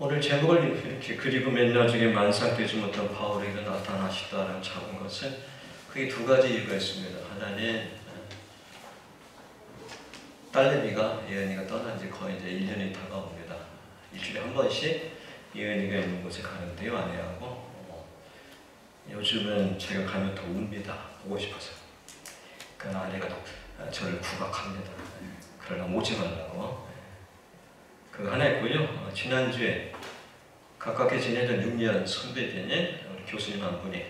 오늘 제목을 이렇게 그리고 맨날 중에 만삭되지 못한 바울에게 나타나시다라는 작은 것은 크게 두 가지 이유가 있습니다. 하나는 딸내미가 예은이가 떠난 지 거의 이제 1년이 다가옵니다. 일주일에 한 번씩 예은이가 있는 곳에 가는데요, 아내하고. 요즘은 제가 가면 더 웁니다. 보고 싶어서. 그러나 아내가 저를 구박합니다. 그러나 오지 말라고. 그 하나 있고요. 지난주에 가깝게 지내던 6년 선배되는 우리 교수님 한 분이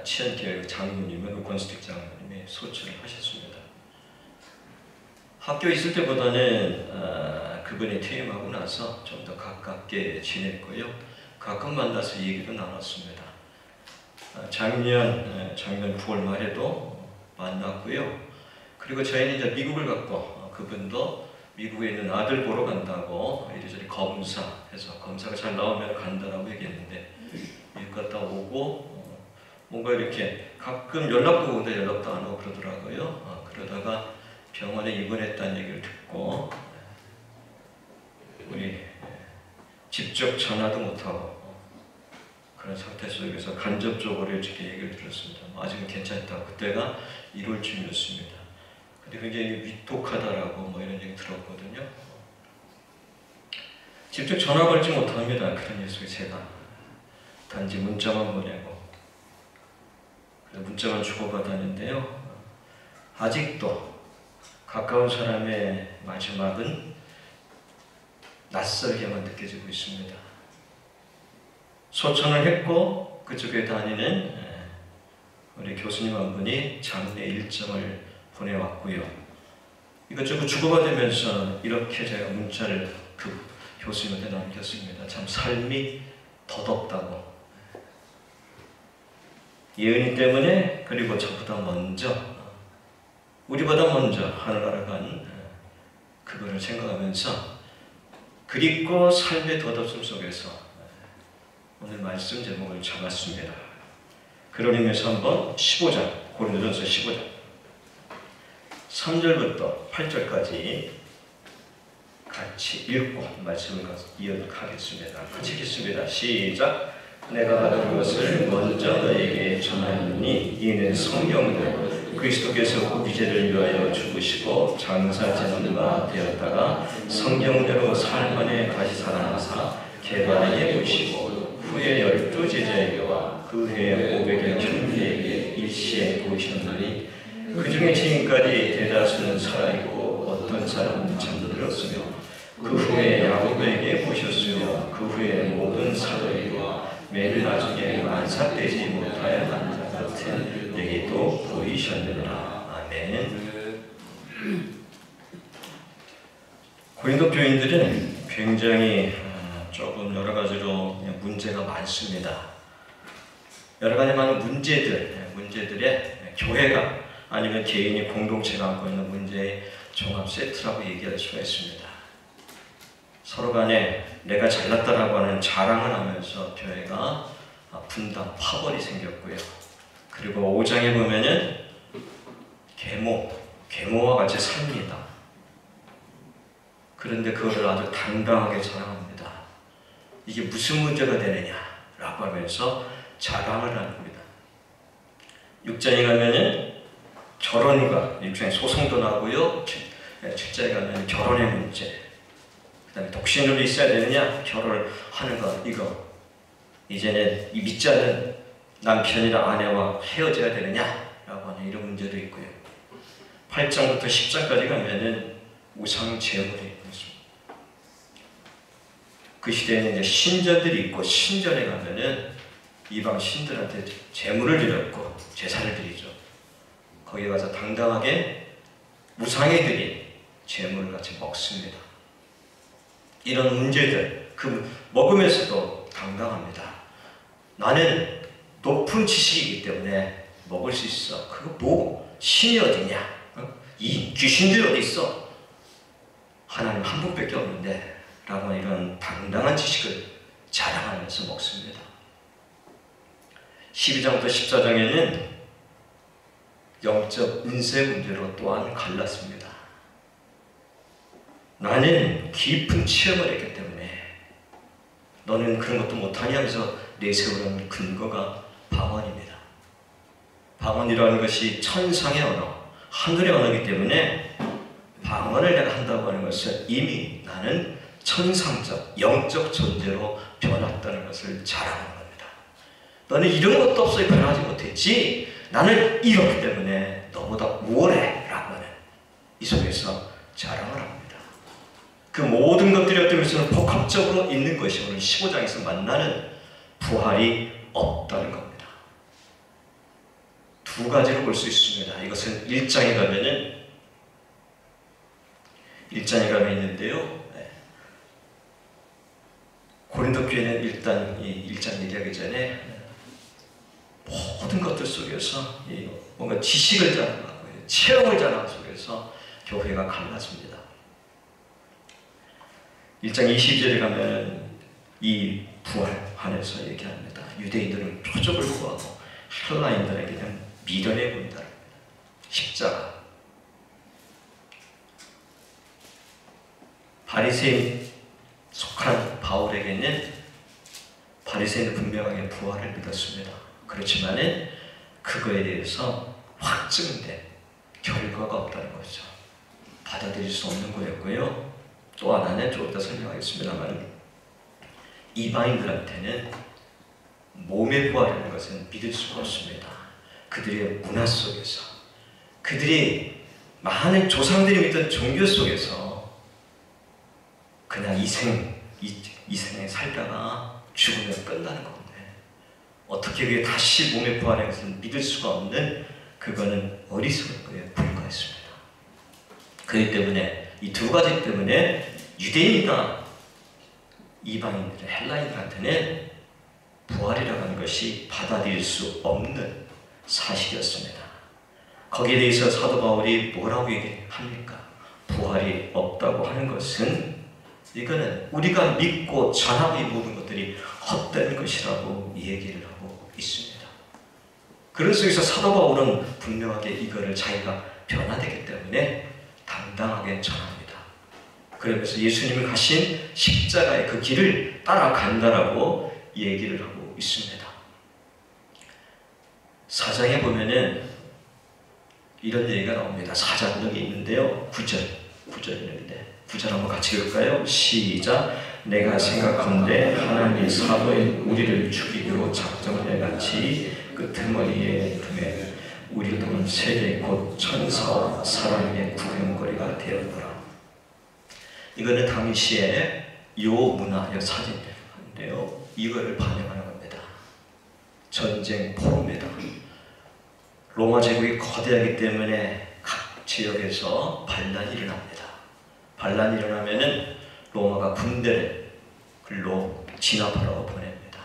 치안교육 장로님은 권수택 장로님이 소천을 하셨습니다. 학교에 있을 때보다는 그분이 퇴임하고 나서 좀 더 가깝게 지냈고요. 가끔 만나서 얘기도 나눴습니다. 작년 9월 말에도 만났고요. 그리고 저희는 이제 미국을 갔고 그분도 미국에 있는 아들 보러 간다고 이리저리 검사해서 검사가 잘 나오면 간다라고 얘기했는데 미국 갔다 오고 뭔가 이렇게 가끔 연락도 오는데 연락도 안 오고 그러더라고요. 그러다가 병원에 입원했다는 얘기를 듣고 우리 직접 전화도 못하고 그런 상태 속에서 간접적으로 이렇게 얘기를 들었습니다. 아직은 괜찮다고. 그때가 1월쯤이었습니다. 근데 굉장히 위독하다라고 뭐 이런 얘기 들었거든요. 직접 전화 걸지 못합니다. 그런 일 속에 제가 단지 문자만 보내고 문자만 주고받았는데요. 아직도 가까운 사람의 마지막은 낯설게만 느껴지고 있습니다. 소천을 했고 그쪽에 다니는 우리 교수님 한 분이 장례 일정을 보내왔고요. 이것저것 주고받으면서 이렇게 제가 문자를 그 교수님한테 남겼습니다. 참 삶이 더덥다고. 예은이 때문에 그리고 저보다 먼저 우리보다 먼저 하늘나라 간 그거를 생각하면서 그립고 삶의 더덥음 속에서 오늘 말씀 제목을 잡았습니다. 그런 의미에서 한번 15장 고린도전서 15장 3절부터 8절까지 같이 읽고 말씀을 이어가겠습니다. 같이 읽겠습니다. 시작. 내가 받은 것을 먼저 너에게 전하노니 이는 성경대로 그리스도께서 우리 죄를 위하여 죽으시고 장사지는 바 되었다가 성경대로 사흘 만에 다시 살아나사 게바에 오시고 후에 12 제자에게와 그 해에 500여 형제에게 일시에 보이셨느니 그 중에 지금까지 대다수는 살아있고 어떤 사람은 잠들었으며 그 후에 야고보에게 보셨으며 그 후에 모든 사도에게와 맨 나중에 만삭되지 못하여 한 자 같은 내게도 보이셨느니라. 아멘. 고린도 교인들은 굉장히 조금 여러 가지로 문제가 많습니다. 여러 가지 많은 문제들의 교회가 아니면 개인이 공동체가 안고 있는 문제의 종합 세트라고 얘기할 수가 있습니다. 서로 간에 내가 잘났다라고 하는 자랑을 하면서 교회가 분당, 파벌이 생겼고요. 그리고 5장에 보면은 계모와 같이 삽니다. 그런데 그거를 아주 당당하게 자랑합니다. 이게 무슨 문제가 되느냐라고 하면서 자랑을 합니다. 6장에 가면은 결혼과 일종의 소송도 나고요. 7장에 가면 결혼의 문제, 그 다음에 독신으로 있어야 되느냐, 결혼을 하는가, 이거 이제는 이 믿지 않는 남편이나 아내와 헤어져야 되느냐라고 하는 이런 문제도 있고요. 8장부터 10장까지 가면은 우상 제물이 있습니다. 그 시대에는 이제 신전들이 있고 신전에 가면은 이방 신들한테 제물을 드렸고 제사를 드리죠. 거기에 가서 당당하게 무상에 드린 제물을 같이 먹습니다. 이런 문제들, 그 먹으면서도 당당합니다. 나는 높은 지식이기 때문에 먹을 수 있어. 그거 뭐 신이 어디냐? 이 귀신들이 어디 있어? 하나님 한 분밖에 없는데 라고 이런 당당한 지식을 자랑하면서 먹습니다. 12장부터 14장에는 영적 인세 문제로 또한 갈랐습니다. 나는 깊은 체험을 했기 때문에 너는 그런 것도 못하냐 하면서 내세우는 근거가 방언입니다. 방언이라는 것이 천상의 언어, 하늘의 언어이기 때문에 방언을 내가 한다고 하는 것은 이미 나는 천상적, 영적 존재로 변했다는 것을 자랑하는 겁니다. 너는 이런 것도 없어 변하지 못했지, 나는 이렇기 때문에 너보다 우월해 라고 하는 이 속에서 자랑을 합니다. 그 모든 것들이 어떤 것은 복합적으로 있는 것이 오늘 15장에서 만나는 부활이 없다는 겁니다. 두 가지로 볼 수 있습니다. 이것은 1장에 가면 있는데요. 고린도 교회는 일단 이 1장 얘기하기 전에 모든 것들 속에서 뭔가 지식을 자랑하고 체험을 자랑하는 속에서 교회가 갈라집니다. 1장 20절에 가면 이 부활관에서 얘기합니다. 유대인들은 표적을 구하고 헬라인들에게는 미련해 보인다. 십자가. 바리새인 속한 바울에게는 바리새인은 분명하게 부활을 믿었습니다. 그렇지만 그거에 대해서 확증된 결과가 없다는 거죠. 받아들일 수 없는 거였고요. 또 하나는 좀 이따 설명하겠습니다만 이방인들한테는 몸의 부활이라는 것은 믿을 수가 없습니다. 그들의 문화 속에서, 그들이 많은 조상들이 믿던 종교 속에서 그냥 이 생에 살다가 죽으면 끝나는 건데 어떻게 그게 다시 몸의 부활의 것을 믿을 수가 없는, 그거는 어리석은 거에 불과했습니다. 그렇기 때문에 이 두 가지 때문에 유대인이나 이방인들, 헬라인들한테는 부활이라고 하는 것이 받아들일 수 없는 사실이었습니다. 거기에 대해서 사도 바울이 뭐라고 얘기합니까? 부활이 없다고 하는 것은 이거는 우리가 믿고 전하고 이 모든 것들이 헛된 것이라고 얘기를 하고 있습니다. 그런 속에서 사도 바울은 분명하게 이거를 자기가 변화되기 때문에 당당하게 전합니다. 그러면서 예수님이 가신 십자가의 그 길을 따라간다라고 얘기를 하고 있습니다. 4장에 보면은 이런 얘기가 나옵니다. 4장이 있는데요. 9절 있는데 9절 한번 같이 읽을까요? 시작. 내가 생각하는데 하나님이 사도인 우리를 죽이기로 작정해 같이 끄트머리에 둠에 우리는 세계 곧 천사와 사람의 구경거리가 되었더라. 이거는 당시에 요 문화, 요 사진인데요. 이거를 반영하는 겁니다. 전쟁 포로입니다. 로마 제국이 거대하기 때문에 각 지역에서 반란이 일어납니다. 반란이 일어나면은 로마가 군대를 글로 진압하라고 보냅니다.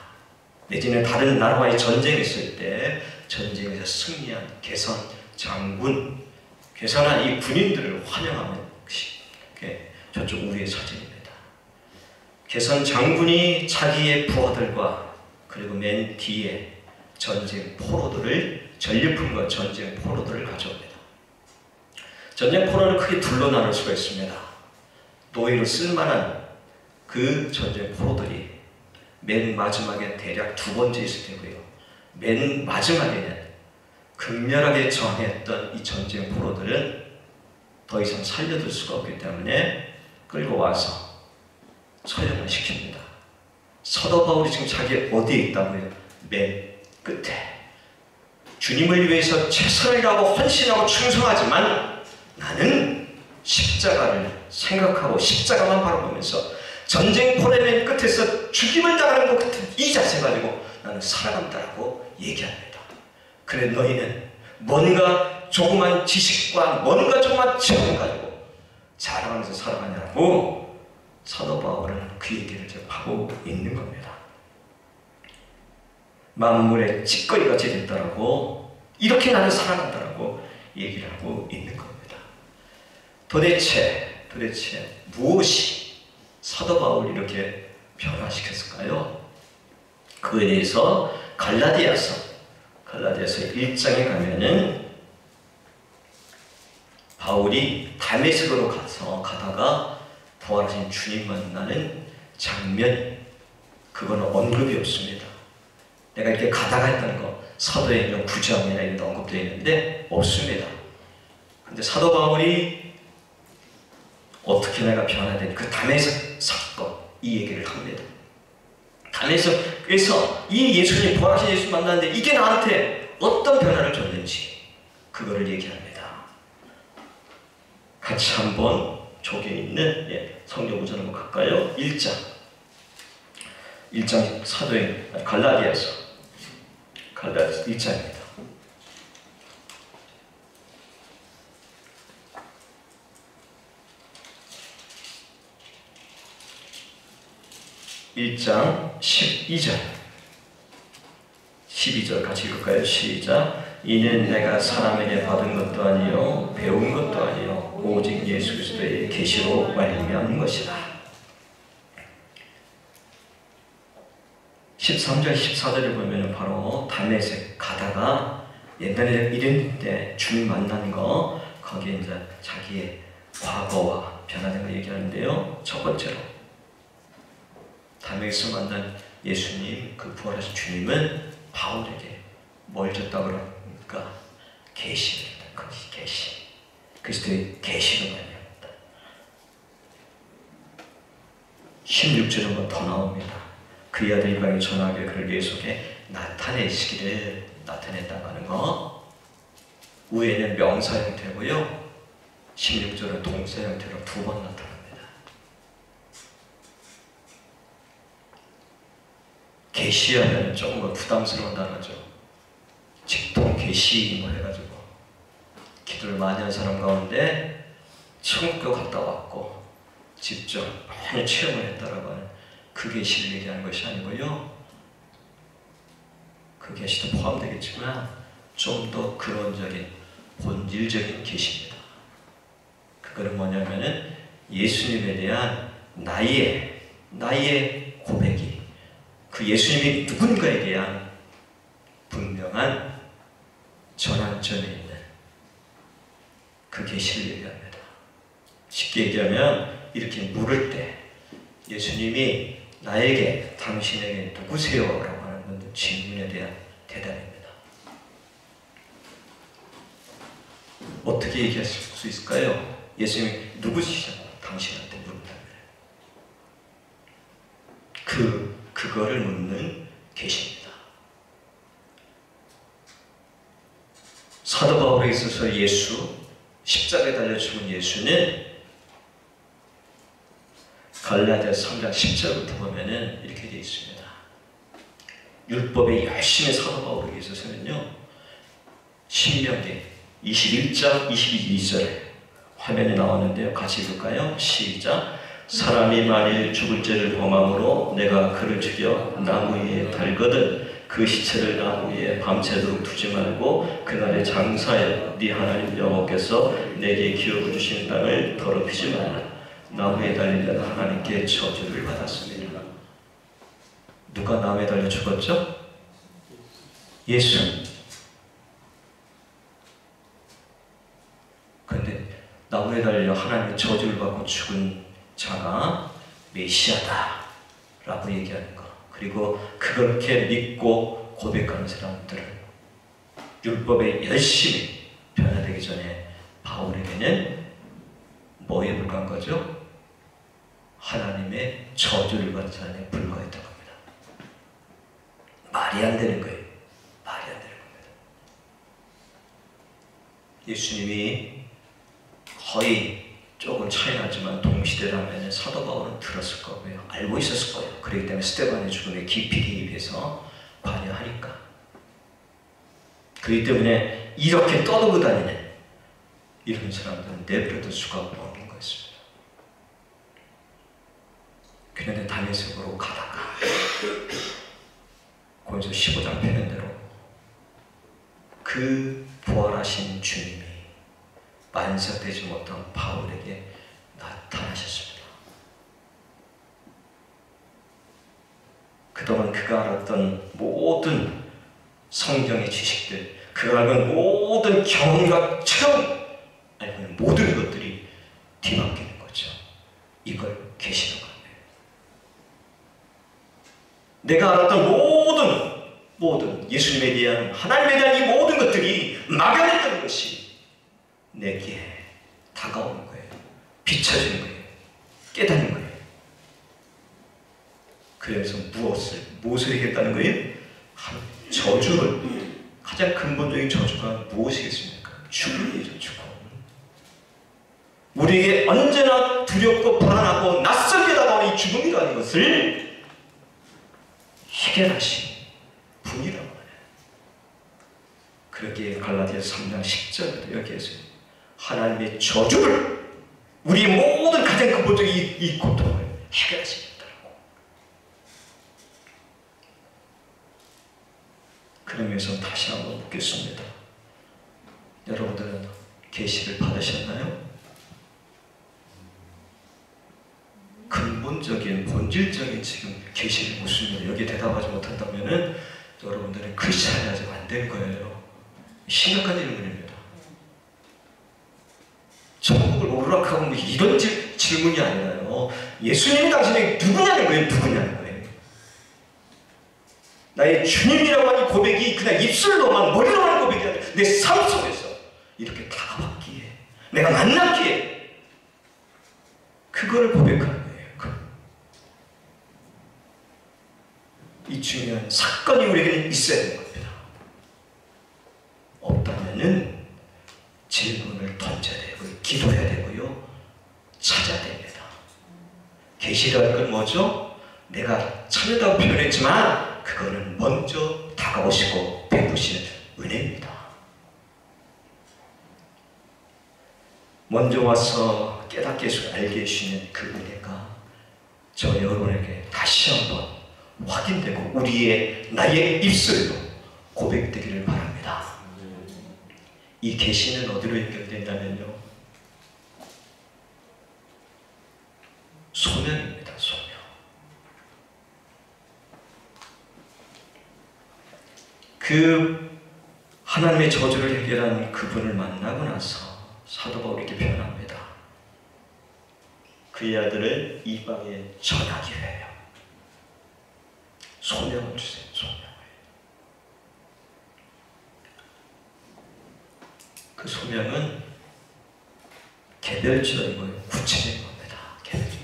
내지는 다른 나라와의 전쟁이 있을 때 전쟁에서 승리한 개선 장군, 개선한 이 군인들을 환영하는 것이 저쪽 우리의 사진입니다. 개선 장군이 자기의 부하들과 그리고 맨 뒤에 전쟁 포로들을, 전리품과 전쟁 포로들을 가져옵니다. 전쟁 포로를 크게 둘로 나눌 수가 있습니다. 노예로 쓸만한 그 전쟁 포로들이 맨 마지막에 대략 두 번째 있을 테고요. 맨 마지막에는 극렬하게 저항했던 이 전쟁 포로들은 더 이상 살려둘 수가 없기 때문에 끌고 와서 처형을 시킵니다. 사도 바울이 지금 자기 어디에 있다고요? 맨 끝에. 주님을 위해서 최선을 다하고 헌신하고 충성하지만 나는 십자가를 생각하고 십자가만 바라보면서 전쟁 포로의 맨 끝에서 죽임을 당하는 것 같은 이 자세 가지고 나는 살아간다라고 얘기합니다. 그래 너희는 뭔가 조그만 지식과 뭔가 조그만 체험을 가지고 자랑하면서 살아가냐고 사도 바울은 그 얘기를 지금 하고 있는 겁니다. 만물의 찌꺼기같이 됐다라고, 이렇게 나는 살아간다라고 얘기를 하고 있는 겁니다. 도대체 무엇이 사도 바울을 이렇게 변화시켰을까요? 그에 대해서 갈라디아서 1장에 가면은 바울이 다메섹으로 가다가 부활하신 주님 만나는 장면, 그 그거는 언급이 없습니다. 내가 이렇게 가다가 했다는 거 사도행전 9장이나 이런 데 언급되어 있는데 없습니다. 근데 사도 바울이 어떻게 내가 변화된 그 다메섹 사건 이 얘기를 합니다. 다메섹에서 이 예수님 부활하신 예수 만났는데 이게 나한테 어떤 변화를 줬는지 그거를 얘기합니다. 같이 한번 저기에 있는 성경 구절 한번 갈까요? 1장 사도행 갈라디아서 1장입니다. 1장 12절 같이 읽을까요? 시작. 이는 내가 사람에게 받은 것도 아니요 배운 것도 아니요 오직 예수 그리스도의 계시로 말미암은 것이라. 13절 14절을 보면 바로 다메섹 가다가 옛날에 이랬는데 주님 만난 거 거기에 이제 자기의 과거와 변화된 거 얘기하는데요. 첫 번째로 다메섹에서 만난 예수님, 그 부활하신 주님은 바울에게 뭘 줬다고 그러니까 계시를 줬다. 계시. 그리스도의 계시로 말미암았다. 16절은 뭐 더 나옵니다. 그의 아들 이방에 전하게 그를 계속해 나타내시기를 나타냈다고 하는 거. 위에는 명사 형태고요. 16절은 동사 형태로 두 번 나타납니다. 계시하면 조금 부담스러운 단어죠. 직통 계시 뭐 해가지고 기도를 많이 한 사람 가운데 천국교 갔다 왔고 직접 많이 체험을 했다라고 하는 그 계시를 얘기하는 것이 아니고요. 그 계시도 포함되겠지만 좀 더 근원적인 본질적인 계시입니다. 그거는 뭐냐면은 예수님에 대한 나의 고백이 그 예수님이 누군가에 대한 분명한 전환점에 있는 그 계시를 얘기합니다. 쉽게 얘기하면 이렇게 물을 때 예수님이 나에게 당신에게 누구세요? 라고 하는 질문에 대한 대답입니다. 어떻게 얘기할 수 있을까요? 예수님이 누구시냐고 당신한테 물은다면 그거를 묻는 계시입니다. 사도 바울에 있어서 예수, 십자가에 달려 죽은 예수는 갈라디아서 3장 10절부터 보면은 이렇게 되어 있습니다. 율법에 열심히 사도 바울에게 있어서는요, 신명기 21장 22절에 화면이 나오는데요. 같이 읽을까요? 시작. 사람이 만일 죽을 죄를 범함으로 내가 그를 죽여 나무 위에 달거든 그 시체를 나무 위에 밤새도록 두지 말고 그날에 장사하여 네 하나님 여호와께서 내게 기업을 주신 땅을 더럽히지 말라. 나무에 달린 자는 하나님께 저주를 받았습니다. 누가 나무에 달려 죽었죠? 예수. 그런데 나무에 달려 하나님의 저주를 받고 죽은 자가 메시아다 라고 얘기하는 거, 그리고 그렇게 믿고 고백하는 사람들은 율법에 열심히 변화되기 전에 바울에게는 뭐에 불과한 거죠? 하나님의 저주를 받은 사람에 불과했던 겁니다. 말이 안 되는 거예요. 말이 안 되는 겁니다. 예수님이 거의 조금 차이 나지만 동시대라면 사도 바울은 들었을 거고요. 알고 있었을 거예요. 그렇기 때문에 스데반의 죽음에 깊이 개입해서 관여하니까. 그렇기 때문에 이렇게 떠들고 다니는 이런 사람들은 내버려둘 수가 없는 거였습니다. 그런데 다메섹으로 가다가 거기서 15장 표현대로 그 부활하신 주님이 만삭되지 못한 바울에게 나타나셨습니다. 그동안 그가 알았던 모든 성경의 지식들, 그가 알던 모든 경험과 체험, 아니면 모든 것들이 뒤바뀌는 거죠. 이걸 계시라고 합니다. 내가 알았던 모든 예수님에 대한, 하나님에 대한 이 모든 것들이 막연했던 것이 내게 다가오는 거예요. 비춰지는 거예요. 깨닫는 거예요. 그래서 무엇을 해야겠다는 거예요? 저주를, 가장 근본적인 저주가 무엇이겠습니까? 죽음이죠, 죽음. 우리에게 언제나 두렵고 불안하고 낯설게 다가오는 이 죽음이라는 것을 해결하신 분이라고 해요. 그렇게 갈라디아서 3장 10절부터 여기에서 하나님의 저주를, 우리의 모든 가장 근본적인 이 고통을 해결하시겠다고. 그러면서 다시 한번 묻겠습니다. 여러분들은 계시를 받으셨나요? 근본적인, 본질적인 지금 계시를 묻습니다. 여기에 대답하지 못한다면은 여러분들은 크리스찬이 아직 안 된 거예요. 심각한 질문입니다. 천국을 오르락하고 뭐 이런 질문이 아니라요. 예수님이 당신이 누구냐는 거예요. 누구냐는 거예요. 나의 주님이라고 하는 고백이 그냥 입술로만, 머리로만 고백이 아니라 내 삶 속에서 이렇게 다가왔기에, 내가 만났기에 그거를 고백하는 거예요. 이 중요한 사건이 우리에게는 있어야 되는 겁니다. 없다면은 질문을 던져야 되고요, 기도해야 되고요, 찾아야 됩니다. 계시라는 건 뭐죠? 내가 찾는다고 표현했지만 그거는 먼저 다가오시고 베푸시는 은혜입니다. 먼저 와서 깨닫게 해주고 알게 해주시는 그 은혜가 저 여러분에게 다시 한번 확인되고 나의 입술로 고백되기를 바랍니다. 이 계시는 어디로 연결된다면요, 소명입니다. 소명. 그 하나님의 저주를 해결한 그분을 만나고 나서 사도 바울이 이렇게 표현합니다. 그의 아들을 이방에 전하기로 해요. 소명을 주세요. 소명을. 그 소명은 개별적이고 구체적인 겁니다. 개별적.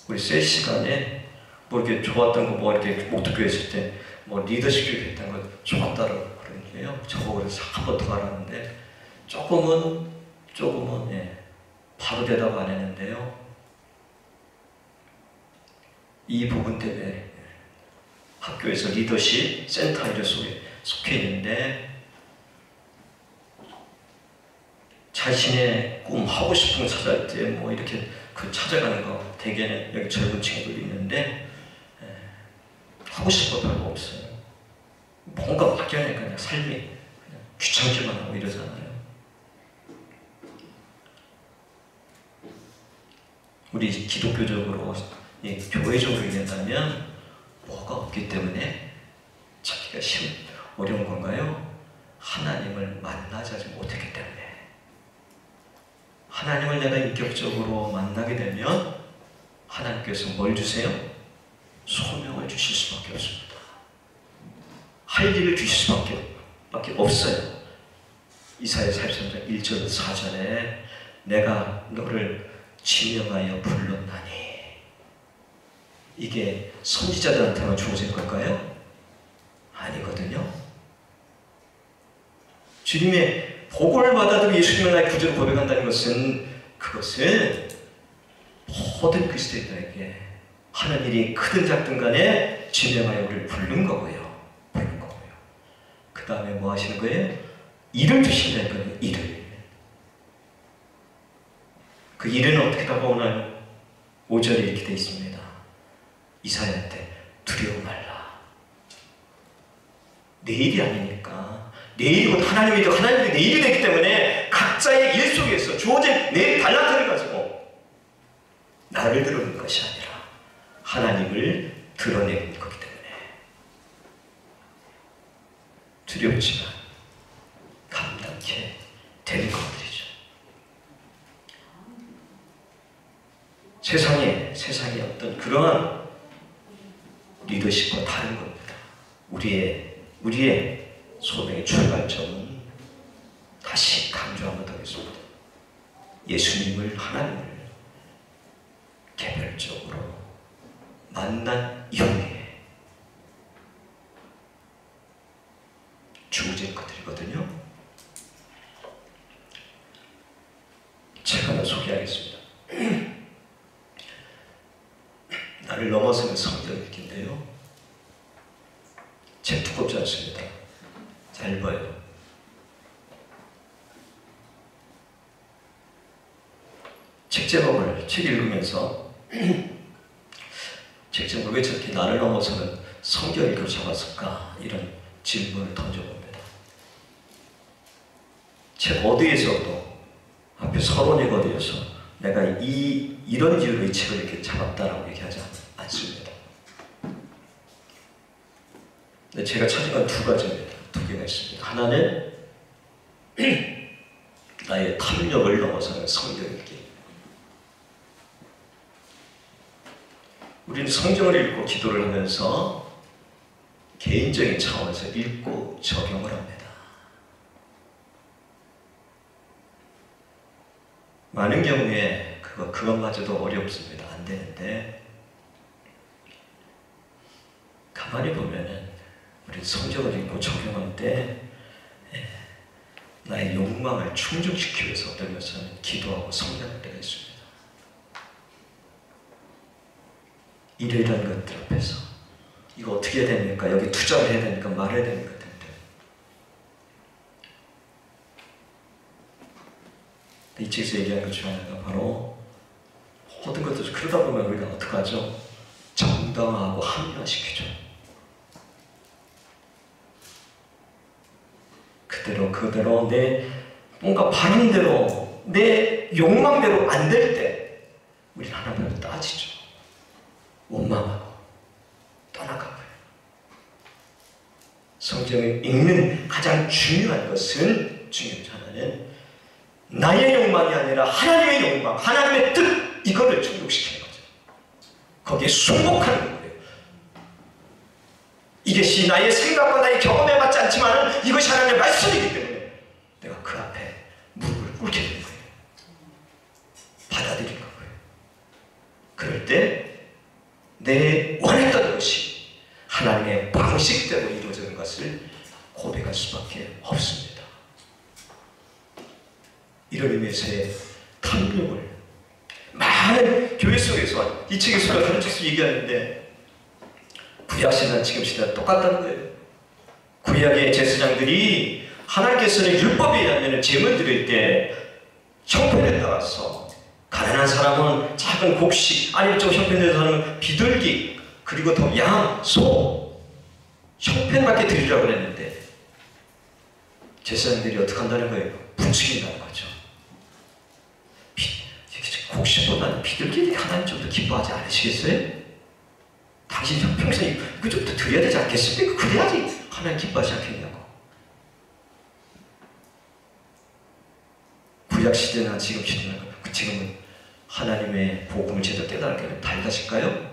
우리 셀 시간에 뭐 이렇게 좋았던 거, 뭐 이렇게 목도교회 있을 때 뭐 리더십 교육 했던 거 좋았다고 그러는데요. 저보고 그래서 한 번 더 하라는데 조금은 바로 대답 안 했는데요. 이 부분 때문에 학교에서 리더십 센터 이런 속해 있는데 자신의 꿈, 하고 싶은 거 찾아갈 때 뭐 이렇게 찾아가는 거, 대개는 여기 젊은 친구들이 있는데 하고 싶은 거 별로 없어요. 뭔가 막연해. 그냥 삶이 그냥 귀찮기만 하고 이러잖아요. 우리 기독교적으로, 교회적으로 인한다면 뭐가 없기 때문에 찾기가 어려운 건가요? 하나님을 만나지 못했기 때문에. 하나님을 내가 인격적으로 만나게 되면 하나님께서 뭘 주세요? 소명을 주실 수밖에 없습니다. 할 일을 주실 수밖에 없어요. 이사야 43장 1절 4절에 내가 너를 지명하여 불렀나니. 이게 선지자들한테만 주어진 걸까요? 아니거든요. 주님의 복을 받아들이고 예수님을 나의 구주로 고백한다는 것은, 그것은 모든 그리스도인들에게 하는 일이 크든 작든 간에 지명하여 우리를 부른 거고요. 그 다음에 뭐 하시는 거예요? 일을 주신다는 거예요. 일을. 그 일은 어떻게 다가오나요? 5절에 이렇게 되어 있습니다. 이사야한테 두려워 말라. 내일이 아니니까. 내일은 하나님이 내일이 되기 때문에 각자의 일 속에서 주어진 내 달란트를 가지고 나를 드러내는 것이 아니라 하나님을 드러내는 거기 때문에 두렵지만 감당케 되는 것들이죠. 세상에 어떤 그러한 리더십과 다른 겁니다. 우리의 소명의 출발점은 다시 강조 한번 더 하겠습니다. 예수님을, 하나님을 개별적으로 만난 이후에 주어진 것들이거든요. 책 하나 소개하겠습니다. 나를 넘어서는 성경 읽기인데요. 책 두껍지 않습니다. 짧아요. 책 제목을 책 읽으면서 책 제목을 왜 저렇게 나를 넘어서는 성경 읽기로 잡았을까? 이런 질문을 던져봅니다. 책 어디에서도 앞에 서론이 어디에서 내가 이런 이유로 이 책을 이렇게 잡았다라고 얘기하지 않습니다. 근데 제가 찾은 건 두 가지입니다. 두 개가 있습니다. 하나는 나의 탐욕을 넘어서는 성경 읽기. 우리는 성경을 읽고 기도를 하면서 개인적인 차원에서 읽고 적용을 합니다. 많은 경우에 그것마저도 어렵습니다. 안 되는데 가만히 보면은 우리 성경을 읽고 적용할 때 나의 욕망을 충족시키기 위해서 어떤 것은 기도하고 성경할 때가 있습니다. 이러이러한 것들 앞에서 이거 어떻게 해야 됩니까? 여기 투자를 해야 됩니까? 말해야 됩니까? 등등. 이 책에서 얘기하는 것 중 하나가 바로 모든 것들 그러다 보면 우리가 어떡하죠? 정당화하고 합리화시키죠. 그대로 내 뭔가 바람대로 내 욕망대로 안 될 때 우리는 하나님을 따지죠. 원망하고 떠나가고요. 성경을 읽는 가장 중요한 것은 하나는 나의 욕망이 아니라 하나님의 욕망, 하나님의 뜻 이거를 충족시키는 거죠. 거기에 순복하는 거예요. 이것이 나의 생각과 나의 경험에 맞지 않지만 이것이 하나님의 말씀이기 때문에 내가 그 앞에 무릎을 꿇게 되는 거예요. 받아들이는 거예요. 그럴 때 내 원했던 것이 하나님의 방식대로 이루어지는 것을 고백할 수밖에 없습니다. 이런 의미에서의 탐욕을 많은 교회 속에서 이 책에서 다른 책에서 얘기하는데 구약시대나 지금 시대와 똑같다는 거예요. 구약의 제사장들이 하나님께서는 율법에 의하면 제물 드릴 때 형편에 따라서 가난한 사람은 작은 곡식, 아니면 좀 형편된 사람은 비둘기, 그리고 더 양, 소 형편밖에 드리라고 했는데 제사장들이 어떻게 한다는 거예요? 부추긴다는 거죠. 곡식보다는 비둘기 하나님 좀 더 기뻐하지 않으시겠어요? 당신 평생 이거 좀 더 드려야 되지 않겠습니까? 그래야지 하나님 기뻐하지 않겠냐고. 구약시대나 지금 시대나 지금은 하나님의 복음을 제대로 깨달았기 달라질까요?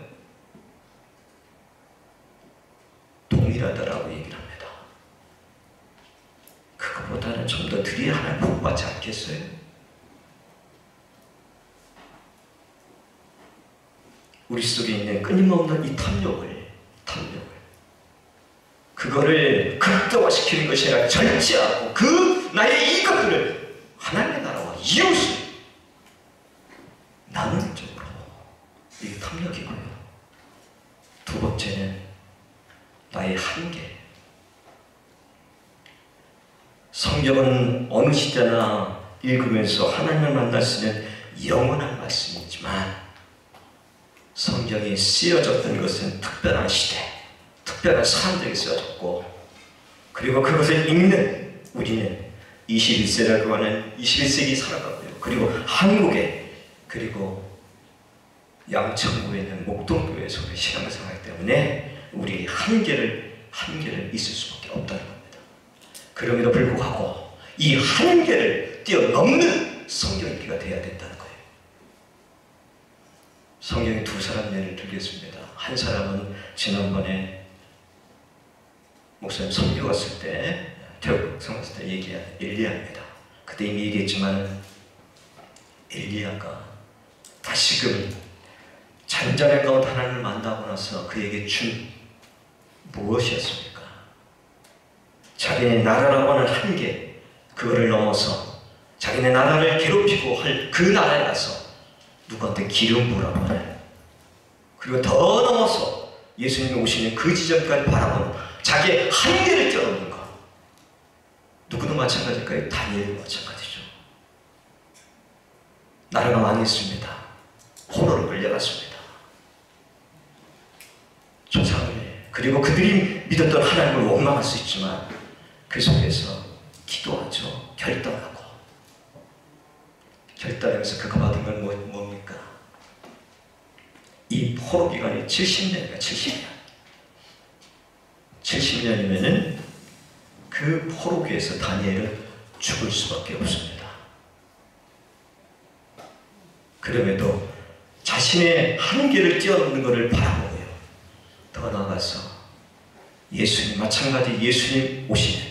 동일하다라고 얘기를 합니다. 그거보다는 좀 더 드려야 하나님 복 받지 않겠어요? 우리 속에 있는 끊임없는 이 탐욕을 그거를 극대화시키는 것이 아니라 절제하고 그 나의 이것들을 하나님의 나라와 이웃을 나누는 쪽으로 이게 탐욕이고요. 두 번째는 나의 한계. 성경은 어느 시대나 읽으면서 하나님을 만날 수 있는 영원한 말씀이지만 성경이 쓰여졌던 것은 특별한 시대, 특별한 사람들에게 쓰여졌고 그리고 그것을 읽는 우리는 21세라고 하는 21세기 살아가고요. 그리고 한국에 그리고 양천구에 있는 목동교회에서 우리 신앙을 생각하기 때문에 우리 한계를 있을 수밖에 없다는 겁니다. 그럼에도 불구하고 이 한계를 뛰어넘는 성경 읽기가 돼야 된다는 거예요. 성경에 두 사람 예를 들겠습니다. 한 사람은 지난번에 목사님 선교 갔을 때, 태국 갔을 때 얘기한 엘리야입니다. 그때 이미 얘기했지만 엘리야가 다시금 잔잔한 가운데 하나님을 만나고 나서 그에게 준 무엇이었습니까? 자기네 나라라고 하는 한계, 그거를 넘어서 자기네 나라를 괴롭히고 할 그 나라에 가서 누구한테 기름 부으라고 하나요? 그리고 더 넘어서 예수님이 오시는 그 지점까지 바라보는 자기의 한계를 뛰어넘는 것. 누구도 마찬가지일까요? 다니엘도 마찬가지죠. 나라가 망했습니다. 포로로 끌려갔습니다. 조상을, 그리고 그들이 믿었던 하나님을 원망할 수 있지만 그 속에서 기도하죠. 결단하고. 결단하면서 그가 받은 건 뭡니까? 이 포로 기간이 70년이니까 70년. 70년이면은 그 포로기에서 다니엘은 죽을 수밖에 없습니다. 그럼에도 자신의 한계를 뛰어넘는 것을 바라보고요. 더 나아가서 예수님, 마찬가지 예수님 오시는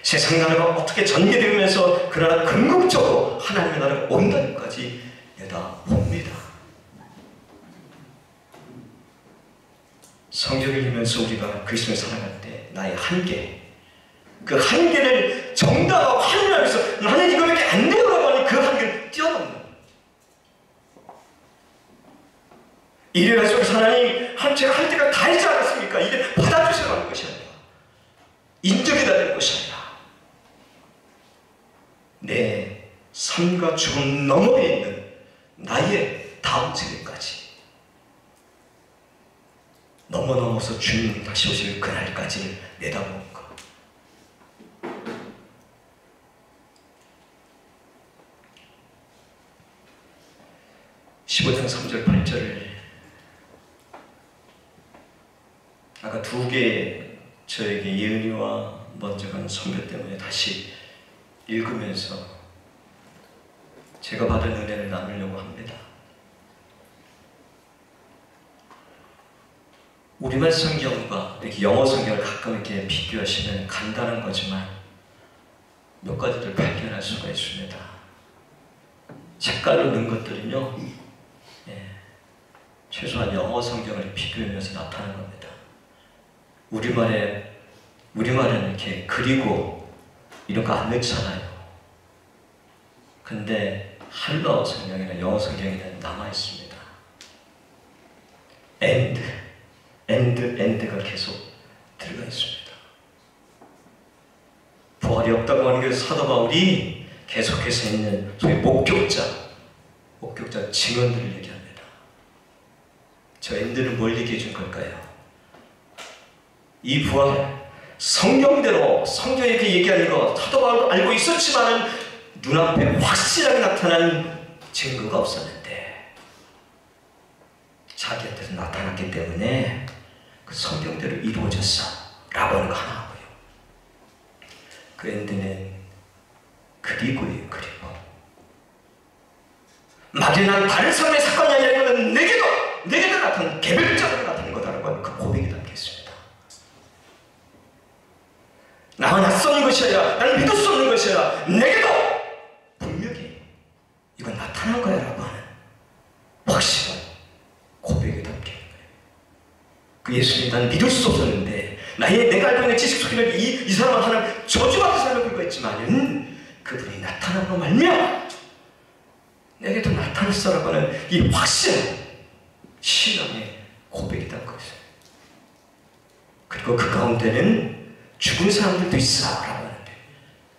세상 나라가 어떻게 전개되면서 그 나라 궁극적으로 하나님의 나라가 온다는까지 내다봅니다. 성경을 읽으면서 우리가 그리스도를 살아갈 때 나의 한계, 그 한계를 정당하고 하늘하면서 나는 이거밖에 안 돼요라고 하는 그 한계를 뛰어넘는, 이래가지고 하나님 제가 할 때가 다 있지 않았습니까? 이제 받아주세요 하는 것이 아니라, 인정이 되는 것이 아니라 내 삶과 죽음 너머에 있는 나의 다음 세대까지 넘어서 주님 다시 오실 그날까지를 내다보는 것. (15장 3절 8절을) 아까 두 개 저에게 예은이와 먼저 간 선교 때문에 다시 읽으면서 제가 받은 은혜를 나누려고 합니다. 우리말 성경과 이렇게 영어 성경을 가끔 이렇게 비교하시면 간단한 거지만 몇 가지를 발견할 수가 있습니다. 색깔로 넣은 것들은요, 최소한 영어 성경을 비교하면서 나타나는 겁니다. 우리말은 이렇게 그리고 이런 거 안 넣잖아요. 근데 한국어 성경이나 영어 성경에는 남아 있습니다. and가 계속 들어가 있습니다. 부활이 없다고 하는 게 사도 바울이 계속해서 있는 소위 목격자 증언들을 얘기합니다. 저 and는 뭘 얘기해 준 걸까요? 이 부활, 성경대로 성경에 이렇게 얘기하는 거 사도 바울도 알고 있었지만은 눈앞에 확실하게 나타난 증거가 없었는데 자기한테서 나타났기 때문에 그 성경대로 이루어졌어 라고 하는 거 하나 하고요. 그 엔드는 그리고예요. 그리고 막연한 다른 사람의 사건이 아니라 이거는 내게도 나타난 개별적으로 나타난 거다라고 하는 그 고백이 담겼습니다. 나와 낯선 것이 아니라 나는 믿을 수 없는 것이 아니라 내게도 분명히 이건 나타난 거야 라고 하는 확실한 고백이 담겨 있는 거예요. 그 예수님, 나는 믿을 수 없었는데 내가 알고 있는 지식 속에는 이 사람은 하나님 저주받은 삶을 끌고 있지만은 그분이 나타나고 말며 내게도 나타났어라고 하는 이 확실한 신앙의 고백이 담겨 있어요. 그리고 그 가운데는 죽은 사람들도 있어 라고 하는데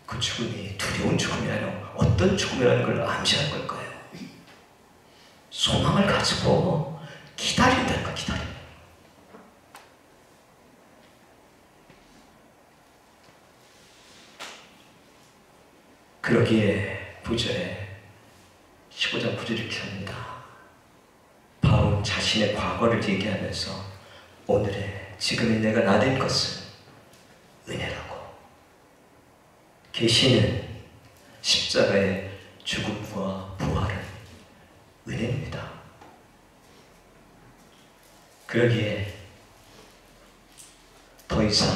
그 죽음이 두려운 죽음이 아니라 어떤 죽음이라는 걸 암시할 걸까요? 소망을 가지고 기다린다는 거, 기다린다. 그러기에 9절에 15장 9절 이렇게 합니다. 바울은 자신의 과거를 얘기하면서 오늘의 지금의 내가 나된 것은 은혜라고, 계시는 십자가의 죽음과 부활은 은혜입니다. 그러기에 더 이상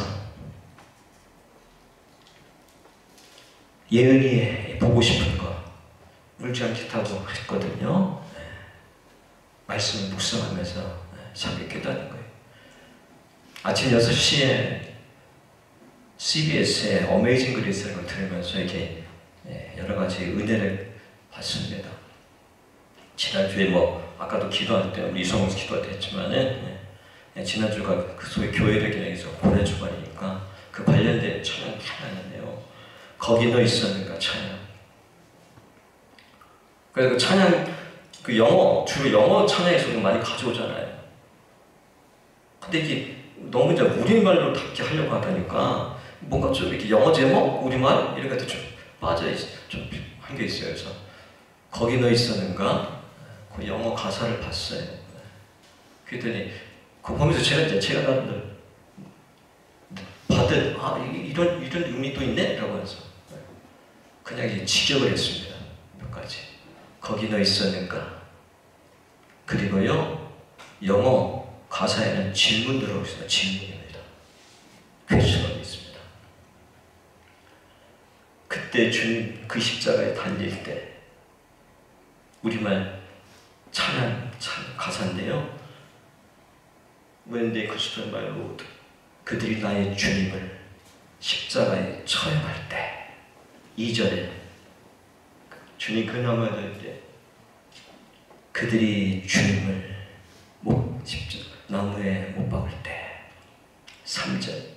예은이의 보고 싶은 거 울지 않겠다고 했거든요. 말씀을 묵상하면서 자기 깨닫는 거예요. 아침 6시에 CBS의 어메이징 그레이스라는 걸 들으면서 이렇게 여러 가지 은혜를 받습니다. 지난주에 아까도 기도할 때 우리 이성훈 기도할 때 했지만은 지난주가 그 소위 교회를 기념해서 고난 주간이니까 그 관련된 찬양 찬양인데요. 거기 너 있었는가 찬양. 그래서 그 찬양 주로 영어 찬양에서도 많이 가져오잖아요. 근데 이게 너무 이제 우리말로 답게 하려고 하다니까 뭔가 좀 이렇게 영어 제목, 우리말 이런 것도 좀 좀 한 게 있어요. 그래서 거기 너 있었는가 그 영어 가사를 봤어요. 그랬더니 그거 보면서 제가 받은 이런 의미도 있네? 라고 해서 그냥 이제 직역을 했습니다. 몇 가지. 거기 너 있었는가. 그리고요 영어 가사에는 질문 들어오고 있습니다. 질문입니다. 퀘스천이 있습니다. 그때 주님 그 십자가에 달릴 때 우리말 찬양 가사인데요. When they crucified my Lord, 그들이 나의 주님을 십자가에 처형할 때 2절에 주님 그 나무에 때 그들이 주님을 나무에 못 박을 때 3절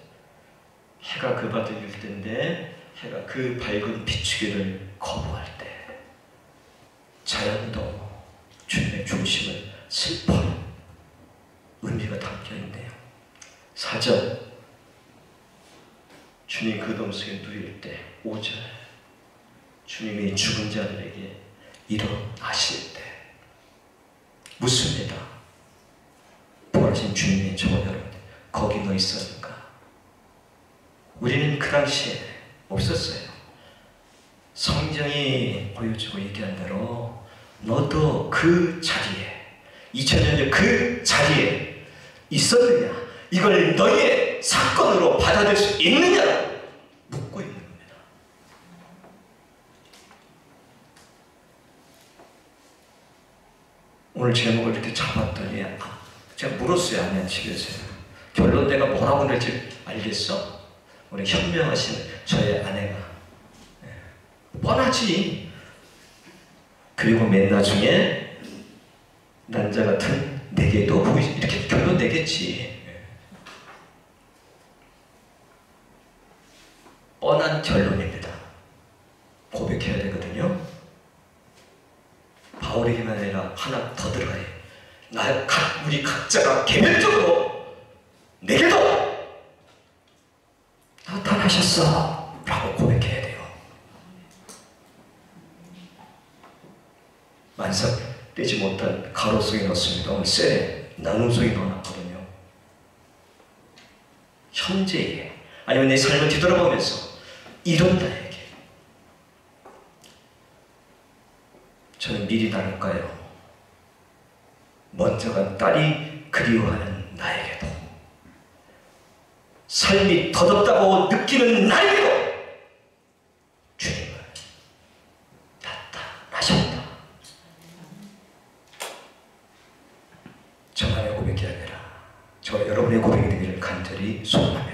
해가 그 밭을 일 때인데 해가 그 밝은 비추기를 거부할 때 자연도 주님의 중심을 슬퍼하는 의미가 담겨있네요. 4절 주님 그 동성에 누일 때 5절 주님이 죽은 자들에게 일어나실 때 묻습니다. 부활하신 주님이 저와 여러분 거기 너 있었는가? 우리는 그 당시에 없었어요. 성경이 보여주고 얘기한 대로 너도 그 자리에 2000년 전 그 자리에 있었느냐? 이걸 너희의 사건으로 받아들일 수 있느냐? 묻고 있는 겁니다. 오늘 제목을 이렇게 잡았더니 제가 물었어요. 아내한 집에서 결론 내가 뭐라고 낼지 알겠어? 우리 현명하신 저의 아내가 뻔하지. 그리고 맨 나중에 난자 같은 내게도 이렇게 결론 내겠지. 뻔한 결론입니다. 고백해야 되거든요. 바울에게만 아니라 하나 더 들어가요. 우리 각자가 개별적으로 내게도 나타나셨어 라고 고백해야 돼요. 완성되지 못한 가로 속에 넣습니다. 오늘 셀에 나눔 속에 넣어놨거든요. 현재에 아니면 내 삶을 뒤돌아보면서 이런 나에게 저는 미리 나눌까요? 먼저 간 딸이 그리워하는 나에게도 삶이 더덥다고 느끼는 나에게도 주님은 나타나셨다. 저만의 고백이 아니라 저와 여러분의 고백이 되기를 간절히 소원합니다.